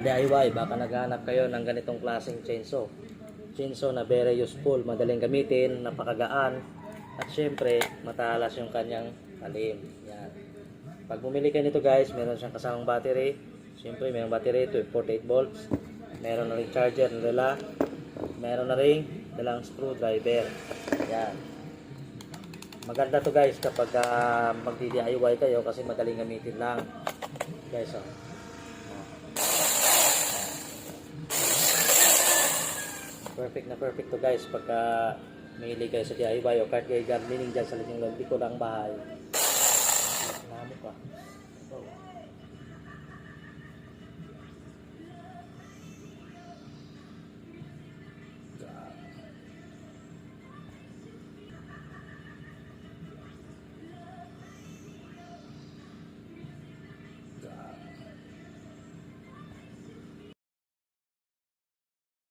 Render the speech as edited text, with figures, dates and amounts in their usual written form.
DIY, baka naghahanap kayo ng ganitong klaseng chainsaw. Chainsaw na very useful, madaling gamitin, napakagaan, at syempre matalas yung kanyang talim. Yan. Pag bumili kayo nito guys, meron siyang kasamang battery. Syempre mayroong battery to 48 volts. Meron na ring charger na dala. Meron na ring dalang screwdriver. Yan. Maganda to guys kapag magdi-DIY kayo kasi madaling gamitin lang. Guys, oh. Perfect to guys pagka mahilig kayo sa DIY o kahit kayo gardening dyan sa likod ng bahay.